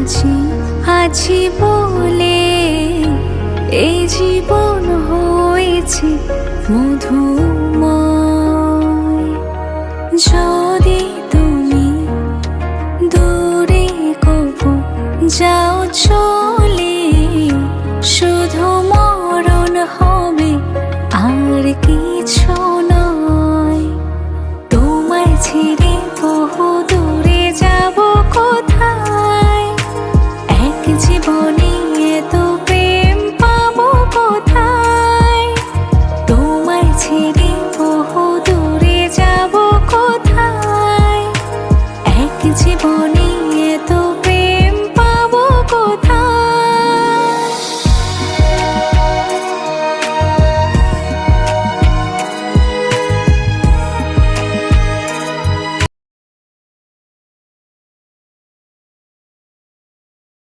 আছি আছি বলে এই জীবন হয়েছে মধুময়। যদি তুমি দূরে কবু যাও চলে, শুধু মরণ হবে আর কিছু নয়। তোমায় ছেড়ে বহু দূরে যাব কোথায়, এক জীবনে এত প্রেম পাবো কোথায়। তোমায় ছেড়ে বহু দূরে যাব কোথায়, এক জীবন